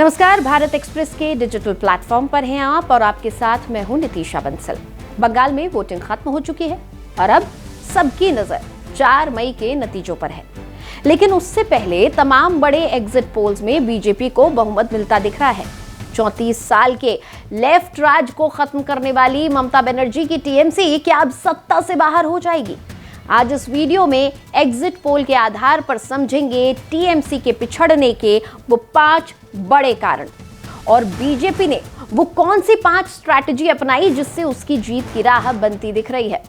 नमस्कार, भारत एक्सप्रेस के digital platform पर हैं आप और आपके साथ मैं हूं नितिशा बंसल। बंगाल में वोटिंग खत्म हो चुकी है और अब सबकी नजर 4 मई के नतीजों पर है। लेकिन उससे पहले तमाम बड़े एग्जिट पोल्स में बीजेपी को बहुमत मिलता दिख रहा है। 34 साल के लेफ्ट राज को खत्म करने वाली ममता बनर्जी की टीएमसी क्या अब सत्ता से बाहर हो जाएगी? आज इस वीडियो में एग्जिट पोल के आधार पर समझेंगे टीएमसी के पिछड़ने के वो 5 बड़े कारण और बीजेपी ने वो कौन सी 5 स्ट्रैटेजी अपनाई जिससे उसकी जीत की राह बनती दिख रही है।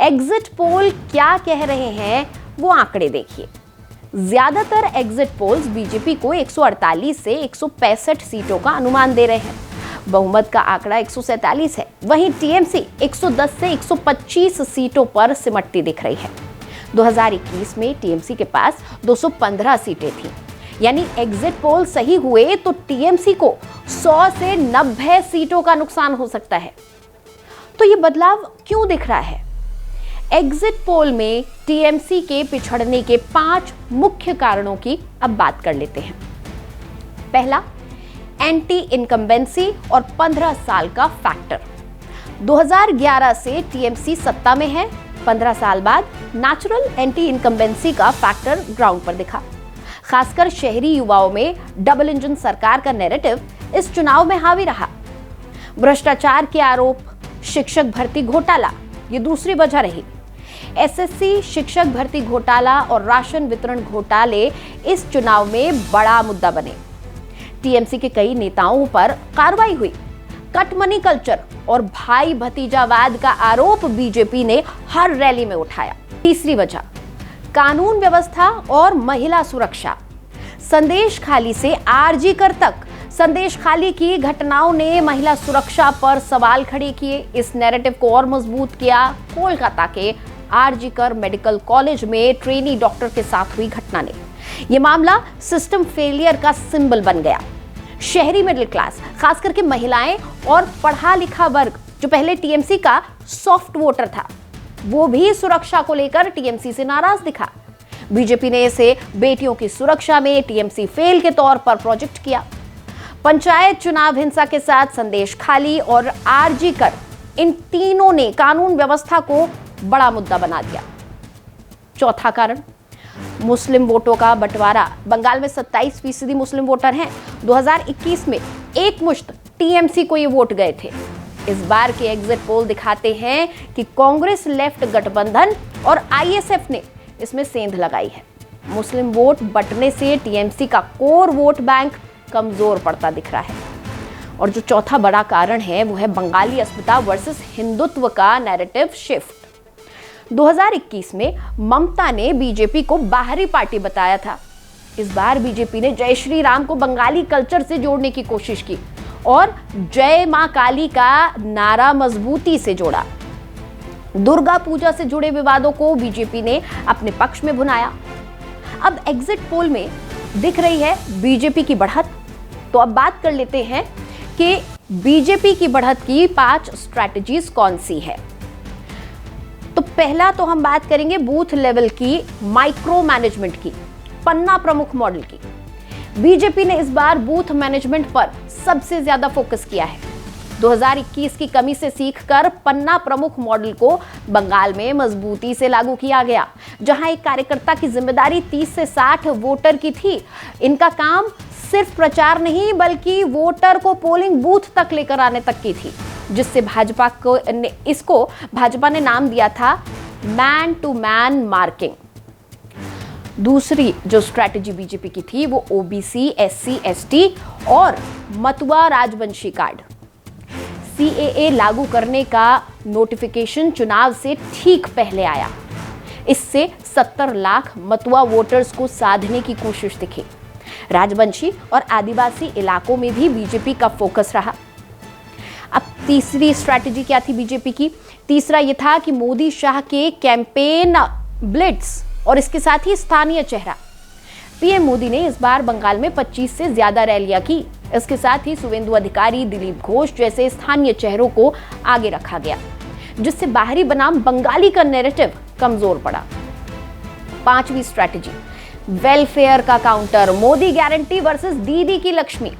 एग्जिट पोल क्या कह रहे हैं वो आंकड़े देखिए। ज्यादातर एग्जिट पोल्स बीजेपी को 148 से 165 सीटों का अनुमान दे रहे हैं। बहुमत का आंकड़ा 147 है। वहीं टीएमसी 110 से 125 सीटों पर सिमटती दिख रही है। 2021 में टीएमसी के पास 215 सीटें थीं। यानी एग्जिट पोल सही हुए तो टीएमसी को 100 से 90 सीटों का नुकसान हो सकता है। तो ये बदलाव क्यों दिख रहा है? एग्जिट पोल में टीएमसी के पिछड़ने के 5 मुख्य कारणों की अब बात कर लेते हैं। पहला, एंटी इनकम्बेंसी और 15 साल का फैक्टर। 2011 से टीएमसी सत्ता में है। 15 साल बाद नेचुरल एंटी इनकम्बेंसी का फैक्टर ग्राउंड पर दिखा। खासकर शहरी युवाओं में डबल इंजन सरकार का नैरेटिव इस चुनाव में हावी रहा। भ्रष्टाचार के आरोप, शिक्षक भर्ती घोटाला ये दूसरी वजह रही। एसएससी शिक्षक भर्ती घोटाला और राशन वितरण घोटाले इस चुनाव में बड़ा मुद्दा बने। टीएमसी के कई नेताओं पर कार्रवाई हुई। कट मनी कल्चर और भाई भतीजावाद का आरोप बीजेपी ने हर रैली में उठाया। तीसरी वजह, कानून व्यवस्था और महिला सुरक्षा। संदेश खाली से आरजी कर तक संदेश खाली की घटनाओं ने महिला सुरक्षा पर सवाल खड़े किए। इस नैरेटिव को और मजबूत किया कोलकाता के आरजी कर मेडिकल कॉलेज में ट्रेनी डॉक्टर के साथ हुई घटना ने। यह मामला सिस्टम फेलियर का सिंबल बन गया। शहरी मिडिल क्लास, खास करके महिलाएं और पढ़ा लिखा वर्ग जो पहले टीएमसी का सॉफ्ट वोटर था, वो भी सुरक्षा को लेकर टीएमसी से नाराज दिखा। बीजेपी ने इसे बेटियों की सुरक्षा में टीएमसी फेल के तौर पर प्रोजेक्ट किया। पंचायत चुनाव हिंसा के साथ संदेश खाली और आरजी कर, इन तीनों ने कानून व्यवस्था को बड़ा मुद्दा बना दिया। चौथा कारण, मुस्लिम वोटों का बंटवारा। बंगाल में 27% मुस्लिम वोटर हैं। 2021 में एक मुश्त टीएमसी को ये वोट गए थे। इस बार के एग्जिट पोल दिखाते हैं कि कांग्रेस लेफ्ट गठबंधन और आईएसएफ ने इसमें सेंध लगाई है। मुस्लिम वोट बंटने से टीएमसी का कोर वोट बैंक कमजोर पड़ता दिख रहा है। और जो चौथा बड़ा कारण है वो है बंगाली अस्मिता वर्सेस हिंदुत्व का नैरेटिव शिफ्ट। 2021 में ममता ने बीजेपी को बाहरी पार्टी बताया था। इस बार बीजेपी ने जय श्री राम को बंगाली कल्चर से जोड़ने की कोशिश की और जय मां काली का नारा मजबूती से जोड़ा। दुर्गा पूजा से जुड़े विवादों को बीजेपी ने अपने पक्ष में भुनाया। अब एग्जिट पोल में दिख रही है बीजेपी की बढ़त। तो अब बात कर लेते हैं कि बीजेपी की बढ़त की 5 स्ट्रैटेजीज कौन सी है। तो पहला तो हम बात करेंगे बूथ लेवल की माइक्रो मैनेजमेंट की, पन्ना प्रमुख मॉडल की। बीजेपी ने इस बार बूथ मैनेजमेंट पर सबसे ज्यादा फोकस किया है। 2021 की कमी से सीखकर पन्ना प्रमुख मॉडल को बंगाल में मजबूती से लागू किया गया, जहां एक कार्यकर्ता की जिम्मेदारी 30 से 60 वोटर की थी। इनका काम सिर्फ प्रचार नहीं बल्कि वोटर को पोलिंग बूथ तक लेकर आने तक की थी, जिससे भाजपा ने नाम दिया था मैन टू मैन मार्किंग। दूसरी जो स्ट्रैटेजी बीजेपी की थी वो ओबीसी, एससी, एसटी और मतुआ राजवंशी कार्ड। सीएए लागू करने का नोटिफिकेशन चुनाव से ठीक पहले आया। इससे 70 लाख मतुआ वोटर्स को साधने की कोशिश दिखी। राजवंशी और आदिवासी इलाकों में भी बीजेपी का फोकस रहा। अब तीसरी स्ट्रैटेजी क्या थी बीजेपी की? तीसरा यह था कि मोदी शाह के कैंपेन ब्लिट्स और इसके साथ ही स्थानीय चेहरा। पीएम मोदी ने इस बार बंगाल में 25 से ज्यादा रैलियां की। इसके साथ ही शुवेंदु अधिकारी, दिलीप घोष जैसे स्थानीय चेहरों को आगे रखा गया, जिससे बाहरी बनाम बंगाली का नैरेटिव कमजोर पड़ा। 5वीं स्ट्रैटेजी, वेलफेयर का काउंटर, मोदी गारंटी वर्सेस दीदी की लक्ष्मी।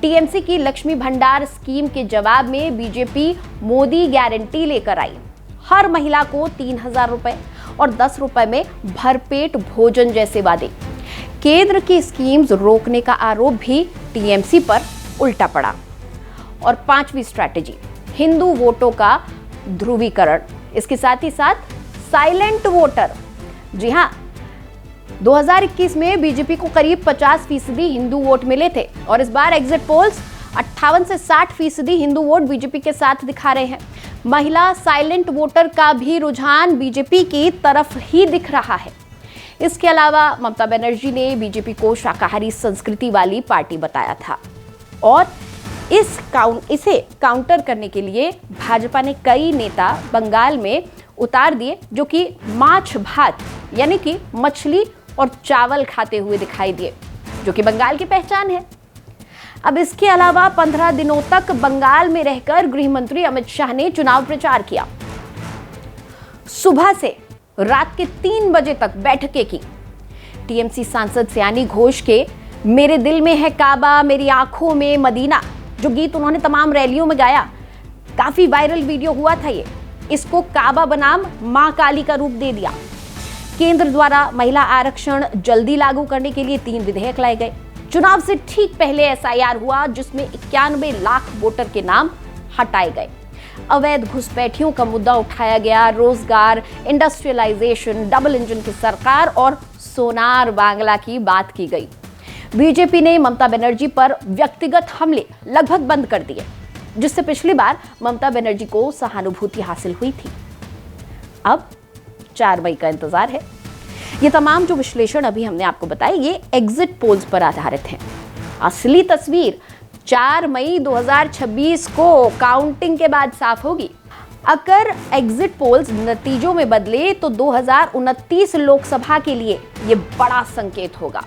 टीएमसी की लक्ष्मी भंडार स्कीम के जवाब में बीजेपी मोदी गारंटी लेकर आई। हर महिला को 3,000 रुपए और 10 रुपए में भरपेट भोजन जैसे वादे। केंद्र की स्कीम्स रोकने का आरोप भी टीएमसी पर उल्टा पड़ा। और 5वीं स्ट्रैटेजी, हिंदू वोटों का ध्रुवीकरण। इसके साथ ही साथ साइलेंट वोटर। जी हां, 2021 में बीजेपी को करीब 50% हिंदू वोट मिले थे और इस बार एग्जिट पोल्स 58 से 60% हिंदू वोट बीजेपी के साथ दिखा रहे हैं। महिला साइलेंट वोटर का भी रुझान बीजेपी की तरफ ही दिख रहा है। इसके अलावा ममता बनर्जी ने बीजेपी को शाकाहारी संस्कृति वाली पार्टी बताया था और इसे काउंटर करने के लिए भाजपा ने कई नेता बंगाल में उतार दिए जो कि माछ भात यानी कि मछली और चावल खाते हुए दिखाई दिए, जो कि बंगाल की पहचान है। अब इसके अलावा 15 दिनों तक बंगाल में रहकर गृह मंत्री अमित शाह ने चुनाव प्रचार किया। सुबह से रात के 3 बजे तक बैठकें की। टीएमसी सांसद सयानी घोष के मेरे दिल में है काबा, मेरी आंखों में मदीना जो गीत उन्होंने तमाम रैलियों में गाया, काफी वायरल वीडियो हुआ था। ये इसको काबा बनाम मां काली का रूप दे दिया। केंद्र द्वारा महिला आरक्षण जल्दी लागू करने के लिए 3 विधेयक लाए गए। चुनाव से ठीक पहले एसआईआर हुआ जिसमें 91 लाख वोटर के नाम हटाए गए। अवैध घुसपैठियों का मुद्दा उठाया गया। रोजगार, इंडस्ट्रियलाइजेशन, डबल इंजन की सरकार और सोनार बांग्ला की बात की गई। बीजेपी ने ममता बनर्जी पर व्यक्तिगत हमले लगभग बंद कर दिए, जिससे पिछली बार ममता बनर्जी को सहानुभूति हासिल हुई थी। अब 4 मई का इंतजार है। ये तमाम जो विश्लेषण अभी हमने आपको बताए ये एग्जिट पोल्स पर आधारित हैं। असली तस्वीर 4 मई 2026 को काउंटिंग के बाद साफ होगी। अगर एग्जिट पोल्स नतीजों में बदले तो 2029 लोकसभा के लिए ये बड़ा संकेत होगा।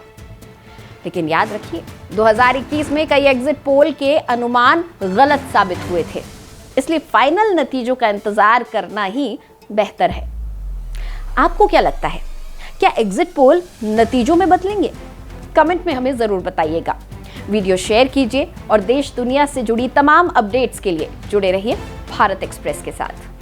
लेकिन याद रखिए 2021 में कई एग्जिट पोल के अनुमान गलत साबित हुए थे, इसलिए फाइनल नतीजों का इंतजार करना ही बेहतर है। आपको क्या लगता है, क्या एग्जिट पोल नतीजों में बदलेंगे? कमेंट में हमें जरूर बताइएगा। वीडियो शेयर कीजिए और देश दुनिया से जुड़ी तमाम अपडेट्स के लिए जुड़े रहिए भारत एक्सप्रेस के साथ।